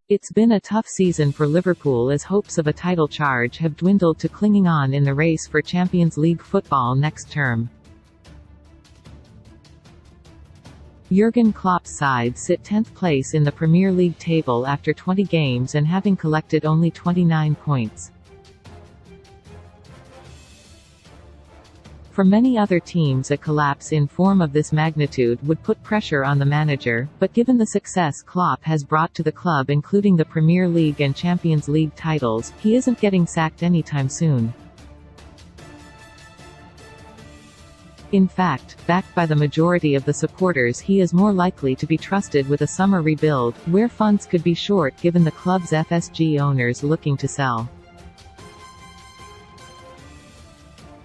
It's been a tough season for Liverpool as hopes of a title charge have dwindled to clinging on in the race for Champions League football next term. Jurgen Klopp's side sit 10th place in the Premier League table after 20 games and having collected only 29 points. For many other teams, a collapse in form of this magnitude would put pressure on the manager, but given the success Klopp has brought to the club, including the Premier League and Champions League titles, he isn't getting sacked anytime soon. In fact, backed by the majority of the supporters, he is more likely to be trusted with a summer rebuild, where funds could be short given the club's FSG owners looking to sell.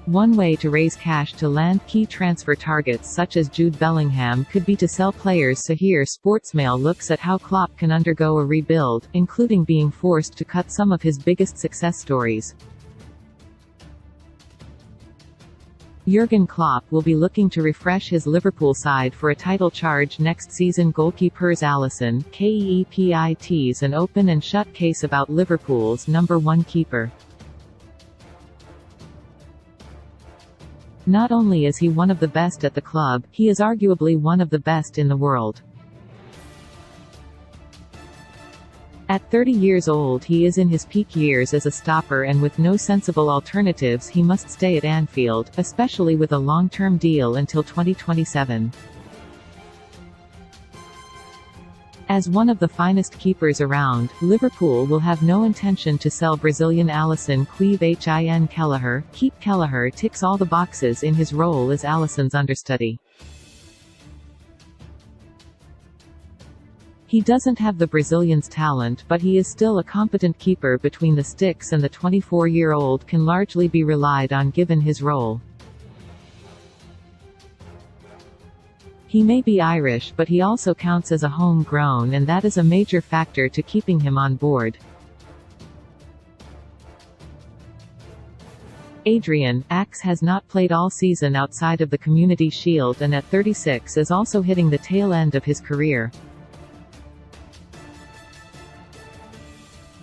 One way to raise cash to land key transfer targets such as Jude Bellingham could be to sell players. So here Sportsmail looks at how Klopp can undergo a rebuild, including being forced to cut some of his biggest success stories. Jurgen Klopp will be looking to refresh his Liverpool side for a title charge next season. Goalkeepers Alisson, Keep's an open and shut case about Liverpool's number one keeper. Not only is he one of the best at the club, he is arguably one of the best in the world. At 30 years old, he is in his peak years as a stopper, and with no sensible alternatives he must stay at Anfield, especially with a long-term deal until 2027. As one of the finest keepers around, Liverpool will have no intention to sell Brazilian Alisson. Hin Kelleher. Keep Kelleher ticks all the boxes in his role as Alisson's understudy. He doesn't have the Brazilian's talent, but he is still a competent keeper between the sticks, and the 24-year-old can largely be relied on given his role. He may be Irish, but he also counts as a home-grown, and that is a major factor to keeping him on board. Adrian Axe has not played all season outside of the Community Shield, and at 36 is also hitting the tail end of his career.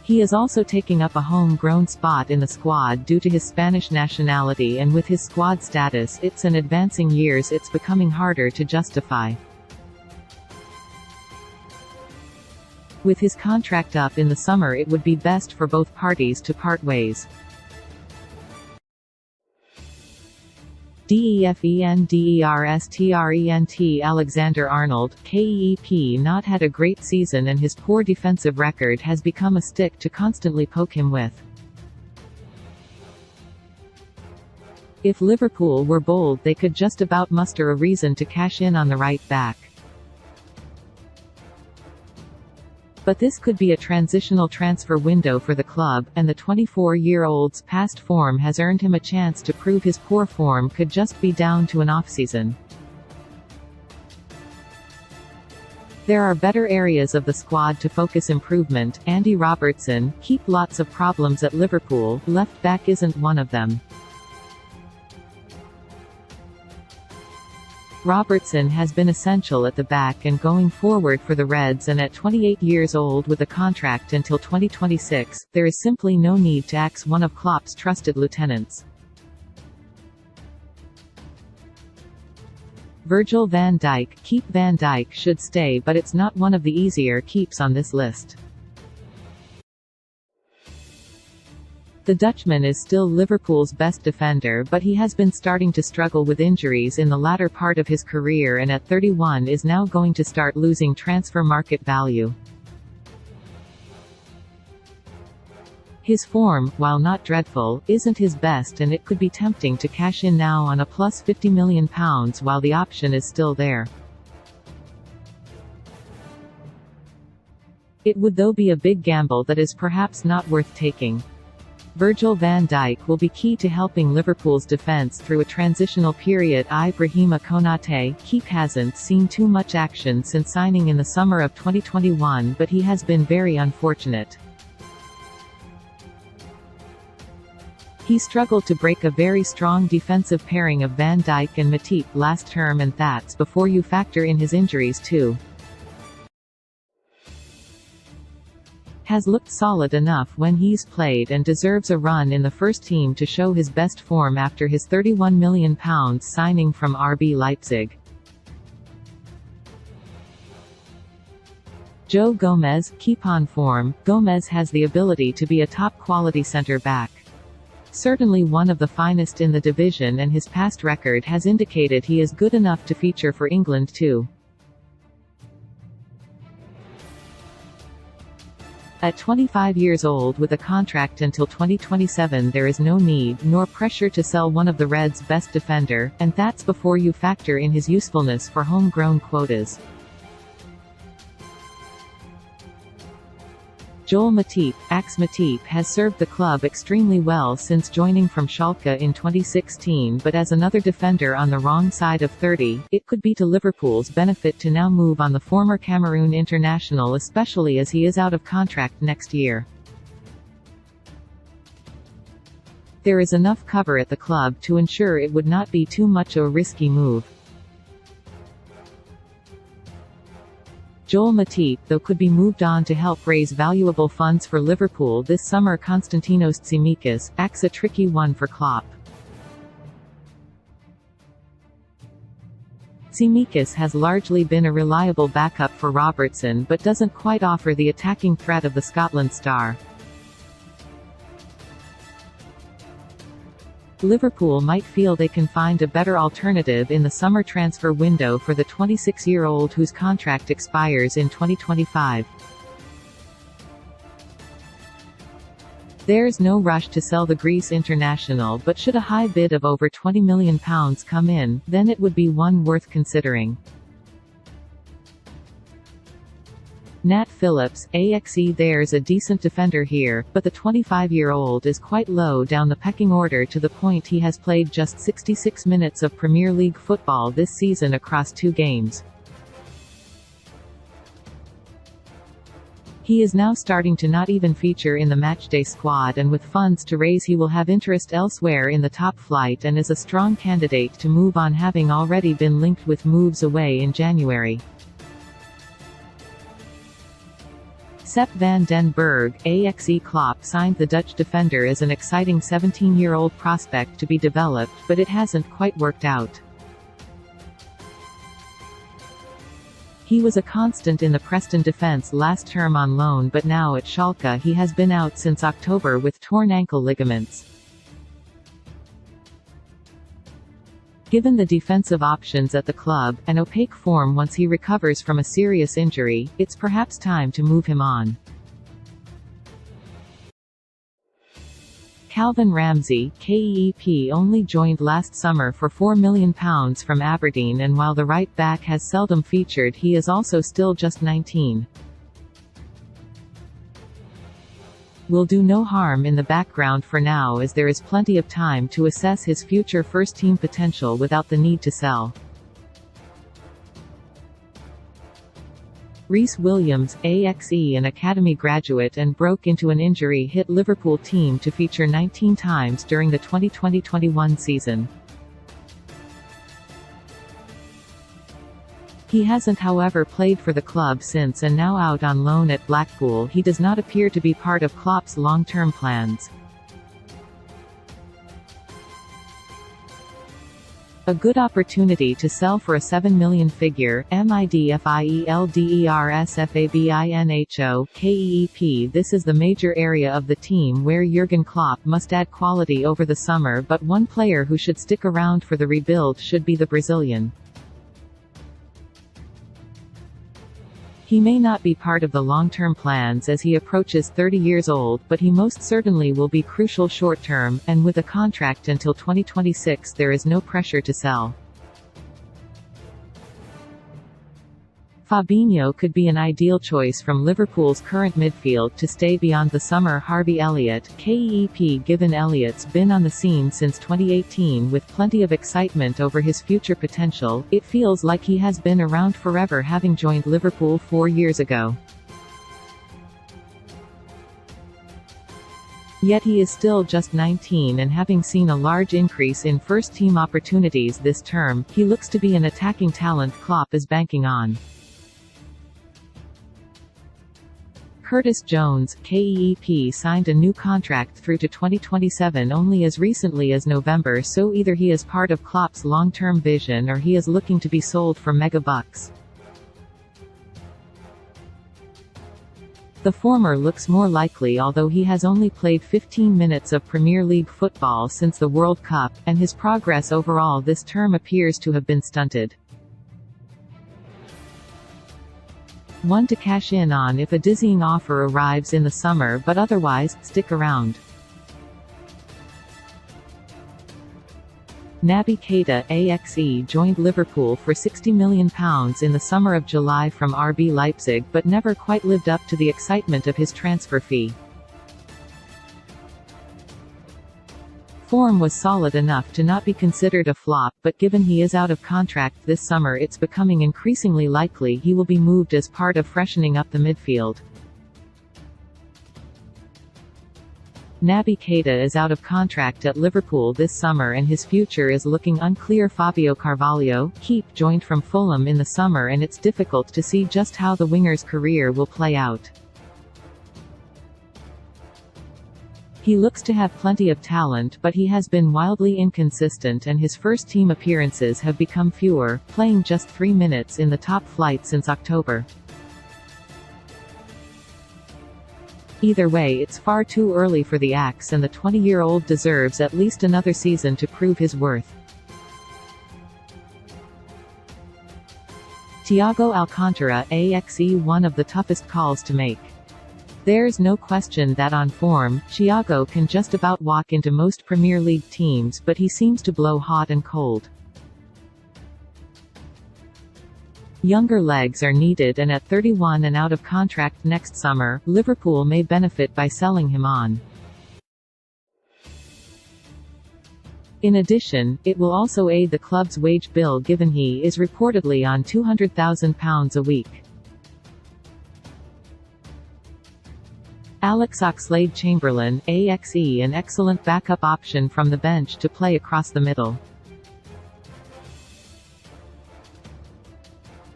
He is also taking up a home-grown spot in the squad due to his Spanish nationality, and with his squad status in advancing years it's becoming harder to justify. With his contract up in the summer, it would be best for both parties to part ways. Defenderstrent Alexander-Arnold, Kep not had a great season, and his poor defensive record has become a stick to constantly poke him with. If Liverpool were bold, they could just about muster a reason to cash in on the right back. But this could be a transitional transfer window for the club, and the 24-year-old's past form has earned him a chance to prove his poor form could just be down to an off-season. There are better areas of the squad to focus improvement. Andy Robertson, keep lots of problems at Liverpool, left back isn't one of them. Robertson has been essential at the back and going forward for the Reds, and at 28 years old with a contract until 2026, there is simply no need to axe one of Klopp's trusted lieutenants. Virgil van Dijk, keep Van Dijk should stay, but it's not one of the easier keeps on this list. The Dutchman is still Liverpool's best defender, but he has been starting to struggle with injuries in the latter part of his career, and at 31 is now going to start losing transfer market value. His form, while not dreadful, isn't his best, and it could be tempting to cash in now on a plus £50 million while the option is still there. It would though be a big gamble that is perhaps not worth taking. Virgil van Dijk will be key to helping Liverpool's defence through a transitional period. Ibrahima Konate, keep hasn't seen too much action since signing in the summer of 2021, but he has been very unfortunate. He struggled to break a very strong defensive pairing of Van Dijk and Matip last term, and that's before you factor in his injuries too. has looked solid enough when he's played and deserves a run in the first team to show his best form after his £31 million signing from RB Leipzig. Joe Gomez, keep on form. Gomez has the ability to be a top-quality centre-back. Certainly one of the finest in the division, and his past record has indicated he is good enough to feature for England too. At 25 years old with a contract until 2027, there is no need nor pressure to sell one of the Reds' best defender, and that's before you factor in his usefulness for homegrown quotas. Joel Matip, Matip has served the club extremely well since joining from Schalke in 2016, but as another defender on the wrong side of 30, it could be to Liverpool's benefit to now move on the former Cameroon international, especially as he is out of contract next year. There is enough cover at the club to ensure it would not be too much a risky move. Joel Matip, though, could be moved on to help raise valuable funds for Liverpool this summer. Konstantinos Tsimikas, a tricky one for Klopp. Tsimikas has largely been a reliable backup for Robertson but doesn't quite offer the attacking threat of the Scotland star. Liverpool might feel they can find a better alternative in the summer transfer window for the 26-year-old whose contract expires in 2025. There's no rush to sell the Greece international, but should a high bid of over £20 million come in, then it would be one worth considering. Nat Phillips, there's a decent defender here, but the 25-year-old is quite low down the pecking order to the point he has played just 66 minutes of Premier League football this season across 2 games. He is now starting to not even feature in the matchday squad, and with funds to raise he will have interest elsewhere in the top flight and is a strong candidate to move on, having already been linked with moves away in January. Sepp van den Berg, Klopp signed the Dutch defender as an exciting 17-year-old prospect to be developed, but it hasn't quite worked out. He was a constant in the Preston defence last term on loan, but now at Schalke he has been out since October with torn ankle ligaments. Given the defensive options at the club, and opaque form once he recovers from a serious injury, it's perhaps time to move him on. Calvin Ramsey, only joined last summer for £4 million from Aberdeen, and while the right back has seldom featured, he is also still just 19. Will do no harm in the background for now, as there is plenty of time to assess his future first-team potential without the need to sell. Reece Williams, an academy graduate and broke into an injury-hit Liverpool team to feature 19 times during the 2020-21 season. He hasn't, however, played for the club since, and now out on loan at Blackpool, he does not appear to be part of Klopp's long-term plans. A good opportunity to sell for a £7 million figure, midfieldersfabinho, This is the major area of the team where Jurgen Klopp must add quality over the summer, but one player who should stick around for the rebuild should be the Brazilian. He may not be part of the long-term plans as he approaches 30 years old, but he most certainly will be crucial short-term, and with a contract until 2026 there is no pressure to sell. Fabinho could be an ideal choice from Liverpool's current midfield to stay beyond the summer. Harvey Elliott, given Elliott's been on the scene since 2018 with plenty of excitement over his future potential, it feels like he has been around forever, having joined Liverpool 4 years ago. Yet he is still just 19, and having seen a large increase in first-team opportunities this term, he looks to be an attacking talent Klopp is banking on. Curtis Jones, KEEP signed a new contract through to 2027 only as recently as November, so either he is part of Klopp's long-term vision or he is looking to be sold for mega bucks. The former looks more likely, although he has only played 15 minutes of Premier League football since the World Cup, and his progress overall this term appears to have been stunted. One to cash in on if a dizzying offer arrives in the summer, but otherwise, stick around. Naby Keita, AXE joined Liverpool for £60 million in the summer of July from RB Leipzig but never quite lived up to the excitement of his transfer fee. Form was solid enough to not be considered a flop, but given he is out of contract this summer, it's becoming increasingly likely he will be moved as part of freshening up the midfield. Naby Keita is out of contract at Liverpool this summer and his future is looking unclear. Fabio Carvalho, KEEP joined from Fulham in the summer and it's difficult to see just how the winger's career will play out. He looks to have plenty of talent, but he has been wildly inconsistent and his first team appearances have become fewer, playing just 3 minutes in the top flight since October. Either way, it's far too early for the Axe and the 20-year-old deserves at least another season to prove his worth. Thiago Alcantara, AXE one of the toughest calls to make. There's no question that on form, Thiago can just about walk into most Premier League teams, but he seems to blow hot and cold. Younger legs are needed and at 31 and out of contract next summer, Liverpool may benefit by selling him on. In addition, it will also aid the club's wage bill given he is reportedly on £200,000 a week. Alex Oxlade-Chamberlain, AXE an excellent backup option from the bench to play across the middle.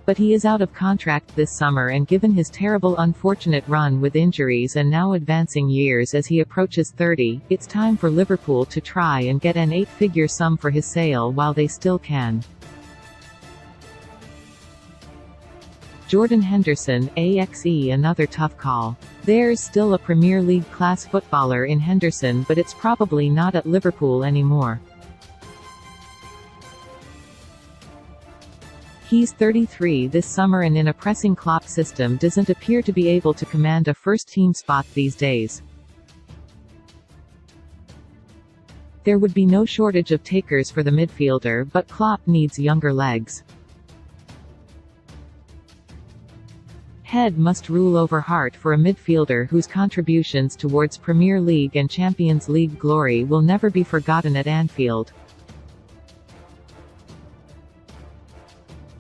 But he is out of contract this summer and given his terrible unfortunate run with injuries and now advancing years as he approaches 30, it's time for Liverpool to try and get an 8-figure sum for his sale while they still can. Jordan Henderson, AXE another tough call. There's still a Premier League class footballer in Henderson, but it's probably not at Liverpool anymore. He's 33 this summer and in a pressing Klopp system doesn't appear to be able to command a first-team spot these days. There would be no shortage of takers for the midfielder, but Klopp needs younger legs. Head must rule over heart for a midfielder whose contributions towards Premier League and Champions League glory will never be forgotten at Anfield.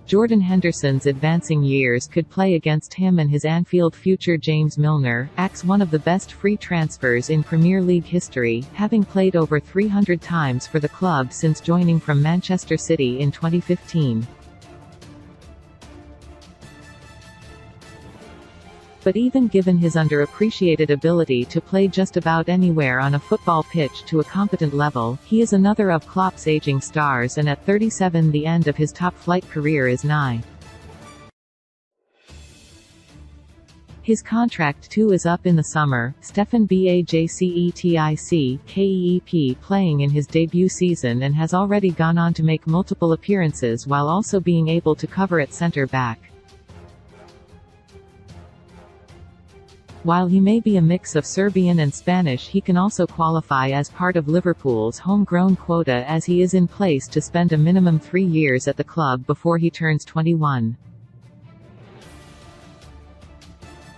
Jordan Henderson's advancing years could play against him and his Anfield future. James Milner, AXE one of the best free transfers in Premier League history, having played over 300 times for the club since joining from Manchester City in 2015. But even given his underappreciated ability to play just about anywhere on a football pitch to a competent level, he is another of Klopp's aging stars and at 37 the end of his top-flight career is nigh. His contract too is up in the summer. Stefan Bajcetic, KEEP playing in his debut season and has already gone on to make multiple appearances while also being able to cover at centre-back. While he may be a mix of Serbian and Spanish, he can also qualify as part of Liverpool's homegrown quota as he is in place to spend a minimum 3 years at the club before he turns 21.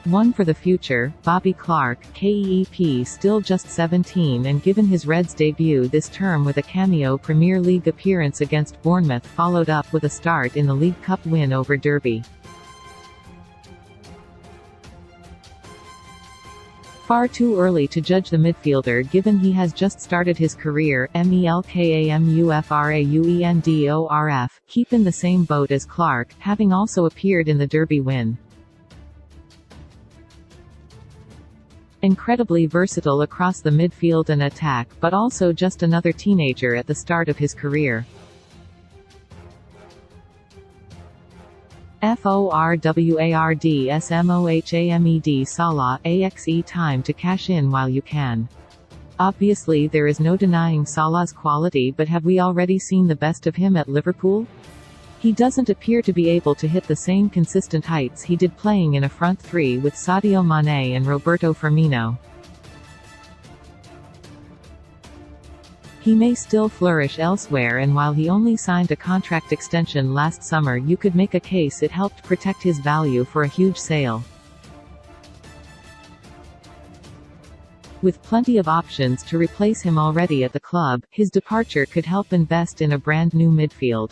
One for the future, Bobby Clark, KEEP still just 17 and given his Reds debut this term with a cameo Premier League appearance against Bournemouth followed up with a start in the League Cup win over Derby. Far too early to judge the midfielder given he has just started his career. Melkamufrauendorf, keep in the same boat as Clark, having also appeared in the Derby win. Incredibly versatile across the midfield and attack, but also just another teenager at the start of his career. FORWARDSMOHAMED Salah, AXE time to cash in while you can. Obviously there is no denying Salah's quality, but have we already seen the best of him at Liverpool? He doesn't appear to be able to hit the same consistent heights he did playing in a front three with Sadio Mane and Roberto Firmino. He may still flourish elsewhere, and while he only signed a contract extension last summer, you could make a case it helped protect his value for a huge sale. With plenty of options to replace him already at the club, his departure could help invest in a brand new midfield.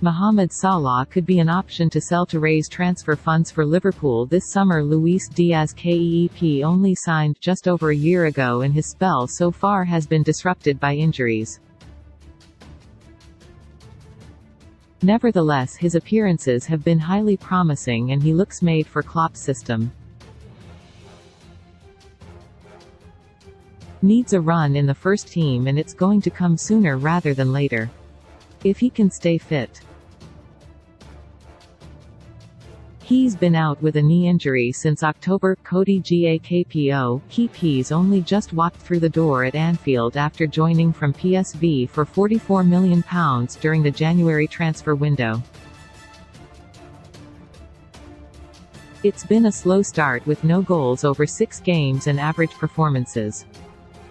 Mohamed Salah could be an option to sell to raise transfer funds for Liverpool this summer. Luis Diaz KEP only signed just over a year ago, and his spell so far has been disrupted by injuries. Nevertheless, his appearances have been highly promising and he looks made for Klopp's system. Needs a run in the first team, and it's going to come sooner rather than later. If he can stay fit. He's been out with a knee injury since October. Cody Gakpo, he's only just walked through the door at Anfield after joining from PSV for £44 million during the January transfer window. It's been a slow start with no goals over 6 games and average performances.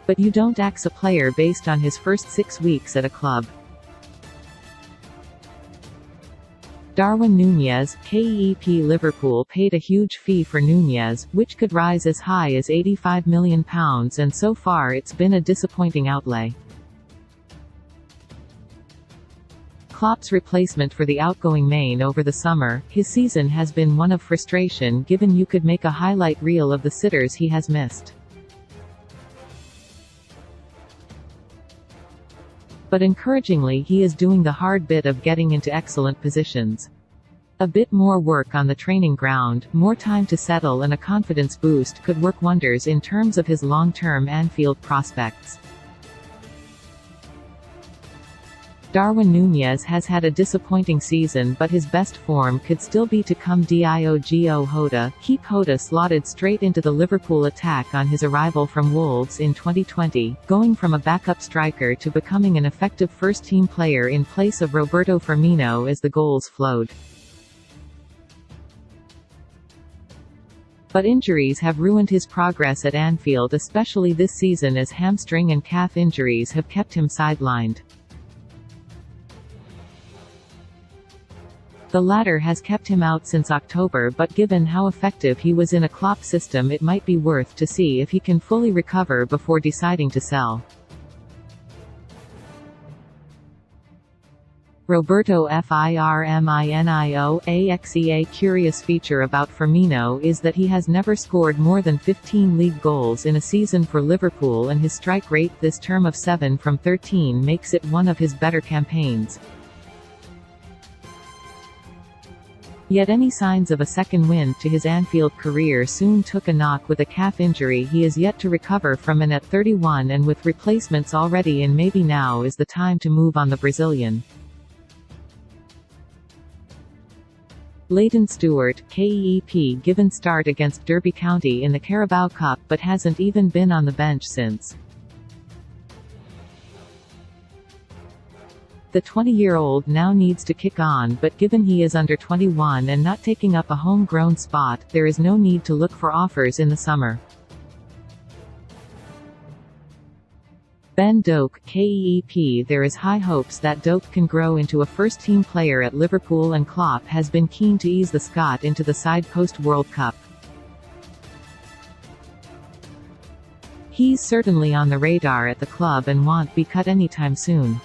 But you don't axe a player based on his first 6 weeks at a club. Darwin Núñez, KEP Liverpool paid a huge fee for Núñez, which could rise as high as £85 million, and so far it's been a disappointing outlay. Klopp's replacement for the outgoing main over the summer, his season has been one of frustration given you could make a highlight reel of the sitters he has missed. But encouragingly he is doing the hard bit of getting into excellent positions. A bit more work on the training ground, more time to settle, and a confidence boost could work wonders in terms of his long-term Anfield prospects. Darwin Núñez has had a disappointing season, but his best form could still be to come. Diogo Jota slotted straight into the Liverpool attack on his arrival from Wolves in 2020, going from a backup striker to becoming an effective first-team player in place of Roberto Firmino as the goals flowed. But injuries have ruined his progress at Anfield, especially this season, as hamstring and calf injuries have kept him sidelined. The latter has kept him out since October, but given how effective he was in a Klopp system, it might be worth to see if he can fully recover before deciding to sell. Roberto Firmino, AXE. Curious feature about Firmino is that he has never scored more than 15 league goals in a season for Liverpool, and his strike rate this term of 7 from 13 makes it one of his better campaigns. Yet any signs of a second wind to his Anfield career soon took a knock with a calf injury he is yet to recover from, and at 31 and with replacements already in, maybe now is the time to move on the Brazilian. Leighton Stewart, KEP, given start against Derby County in the Carabao Cup, but hasn't even been on the bench since. The 20-year-old now needs to kick on, but given he is under 21 and not taking up a homegrown spot, there is no need to look for offers in the summer. Ben Doak, KEP. There is high hopes that Doak can grow into a first-team player at Liverpool, and Klopp has been keen to ease the Scot into the side post-World Cup. He's certainly on the radar at the club and won't be cut anytime soon.